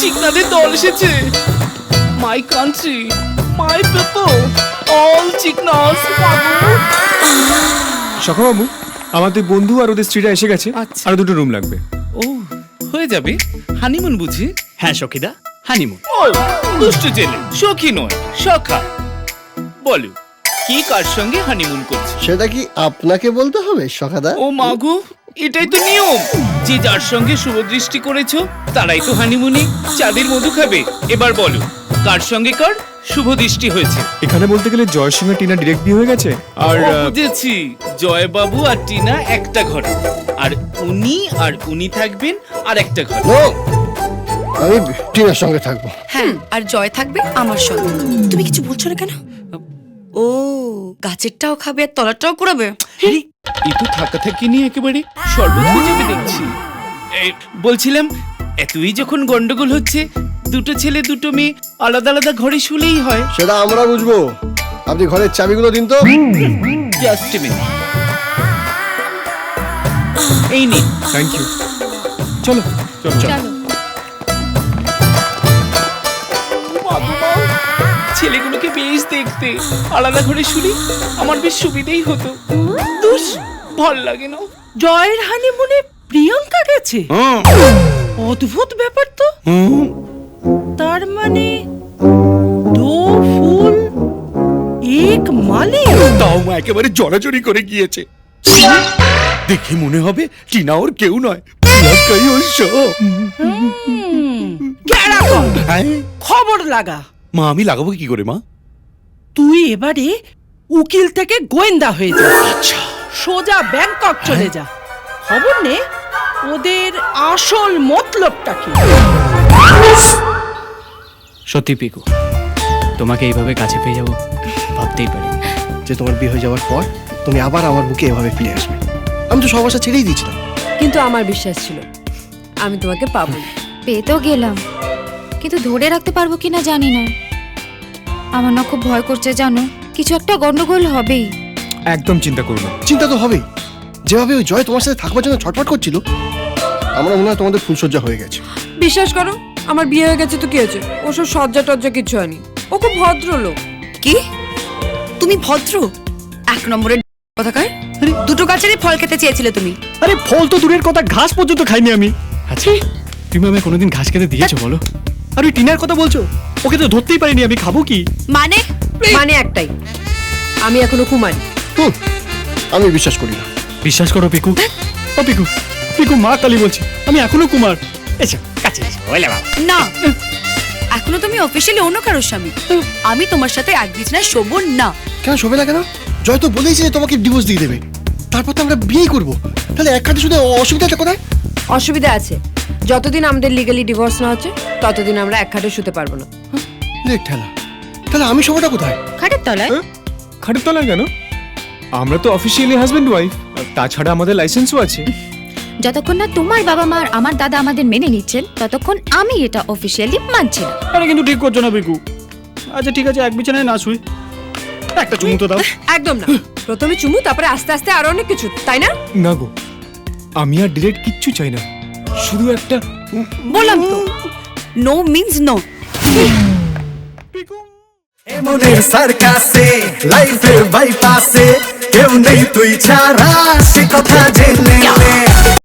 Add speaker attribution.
Speaker 1: চিকনাদের দল এসেছে। My country, my people, all চিকনাস।
Speaker 2: সখা বাবু, আমাদের বন্ধু আর ওদের স্ত্রীরা এসে গেছে।
Speaker 1: আচ্ছা।
Speaker 2: আর দুটো রুম লাগবে।
Speaker 1: ও হয়ে যাবে। হানিমুন বুঝি?
Speaker 3: হ্যাঁ সখীদা, হানিমুন।
Speaker 1: ও দুষ্টু ছেলে, সখী নয় সখা। বলো কি কার সঙ্গে হানিমুন করছে?
Speaker 4: সেটা কি আপনাকে বলতে হবে সখাদা?
Speaker 1: ও মাগো, এটাই তো নিয়ম। যে যার সঙ্গে শুভ দৃষ্টি করেছো তারাই তো হানিমুনে চাঁদের মধু খাবে। এবার বলো কার সঙ্গে কার শুভ দৃষ্টি হয়েছে?
Speaker 2: এখানে বলতে গেলে জয়ের সঙ্গে টিনা ডিরেক্ট বিয়ে হয়ে গেছে। আর
Speaker 1: ও, বুঝেছি। জয়বাবু আর টিনা একটা ঘরে, আর উনি থাকবেন আর একটা ঘরে।
Speaker 4: নো, আমি টিনার সঙ্গে থাকবো।
Speaker 5: হ্যাঁ, আর জয় থাকবে আমার সঙ্গে। তুমি কিছু বলছো না কেন? ও, গাছেরটাও খাবে আর তলাটাও কুড়াবে?
Speaker 1: এই তো থাকা থাকি নিয়ে একেবারে শরবত হয়ে যাবে দেখছি। এই, বলছিলাম এতই যখন গন্ডগোল হচ্ছে, দুটো ছেলে দুটো মেয়ে আলাদা আলাদা ঘরে শুলেই হয়।
Speaker 4: সেটা আমরা বুঝবো। আপনি ঘরের চাবিগুলো দিন তো।
Speaker 1: Just a minute. এই নিন।
Speaker 2: Thank you. চলো চলো চলো।
Speaker 1: ছেলেগুলোকে বেশ দেখতে, আলাদা ঘরে শুলি আমার বেশ সুবিধেই হতো। দুষ ভাল লাগে না।
Speaker 6: জয়ের হানিমুনে প্রিয়াঙ্কা গেছে? অদ্ভুত ব্যাপার তো। তার মানে দো ফুল এক মালে।
Speaker 3: তাও মা একেবারে জড়াজড়ি করে গিয়েছে। দেখে মনে হবে টিনা ওর কেউ নয়, প্রিয়াঙ্কাই ওর সব।
Speaker 6: গেরা কর,
Speaker 3: হ্যাঁ?
Speaker 6: খবর লাগা।
Speaker 3: মা আমি লাগাবো কি করে মা?
Speaker 6: তুই এবারে উকিল থেকে গোয়েন্দা হয়ে যা। সোজা ব্যাংকক চলে যা, খবর নে ওদের আসল মতলবটা কি।
Speaker 7: সত্যি পিকু, তোমাকে এইভাবে কাছে পেয়ে যাবো ভাবতেই পারি।
Speaker 4: যে তোমার বিয়ে হয়ে যাওয়ার পর তুমি আবার আমার বুকে এভাবে ফিরে আসবে। আমি তো সব আশা ছেড়েই দিয়েছিলাম।
Speaker 5: কিন্তু আমার বিশ্বাস ছিল আমি তোমাকে পাবো।
Speaker 8: পেয়ে তো গেলাম, কিন্তু ধরে রাখতে পারবো কিনা জানি না। আমার না খুব ভয় করছে জানো, কিছু একটা গন্ডগোল হবেই।
Speaker 2: একদম চিন্তা করো না।
Speaker 4: চিন্তা তো হবেই। যেভাবে ওই জয় তোমার সাথে থাকবার জন্য ছটফট করছিল, আমার মনে হয় তোমাদের ফুলসজ্জা হয়ে গেছে।
Speaker 5: বিশ্বাস করো, আমার বিয়ে হয়ে গেছে তো কি হয়েছে? ওসব সজ্জা টজ্জা কিছু হয়নি। ও খুব ভদ্র লোক। কি তুমি ভদ্র? এক নম্বরের কথাকার। দুটো গাছেরই ফল খেতে চেয়েছিলে তুমি।
Speaker 7: আরে ফল তো দূরের কথা, ঘাস পর্যন্ত খাইনি আমি। আচ্ছা তুমি আমায় কোনোদিন ঘাস খেতে দিয়েছো বলো? আর ওই টিনার কথা বলছো, ওকে তো ধরতেই পারিনি, আমি খাবো কি?
Speaker 5: মানে মানে একটাই, আমি এখনো কুমারী।
Speaker 4: আমি বিশ্বাস করি না।
Speaker 7: বিশ্বাস করো পিকু। ও পিকু, পিকু মা কালী বলছি, আমি এখনো কুমার। এসো কাছে এসো, ওলে বাবা।
Speaker 5: না, এখনো তুমি অফিসিয়ালি অন্য কারোর স্বামী। আমি তোমার সাথে এক বিছানায় শোবো না।
Speaker 4: কেন শোবে না কেন? জয় তো বলেইছে যে তোমাকে ডিভোর্স দিয়ে দেবে, তারপর তো আমরা বিয়ে করবো। তাহলে এক খাটে শুধু অসুবিধাটা কোথায়?
Speaker 5: অসুবিধা আছে, যতদিন আমাদের লিগালি ডিভোর্স না হচ্ছে ততদিন আমরা এক খাটে শুতে পারবো না।
Speaker 4: দেখ ঠেলা, তাহলে আমি শোবোটা কোথায়?
Speaker 8: খাটের তলায়।
Speaker 2: খাটের তলায় কেন? আমরা তো অফিসিয়ালি হাজবেন্ড ওয়াইফ, তাছাড়া আমাদের লাইসেন্সও আছে।
Speaker 8: যতক্ষণ না তোমার বাবা মা আর আমার দাদা আমাদের মেনে নিচ্ছেন, ততক্ষণ আমি এটা অফিসিয়ালি মানছি না।
Speaker 7: আরে কিন্তু ঠিক করছো না পিকু। আচ্ছা ঠিক আছে, এক বিছানায় না শুই, একটা চুমু তো দাও।
Speaker 5: একদম না, প্রথমে চুমু, তারপরে আস্তে আস্তে আরো অনেক কিছু, তাই না?
Speaker 2: না গো, আমি আর ডিরেক্ট কিচ্ছু চাই না, শুধু একটা
Speaker 5: বললাম তো, নো মিন্স নো।
Speaker 9: মনের সার্কাসে লাইফের বাইপাসে কেউ নেই তুই ছাড়া, সে কথা জেনে নে।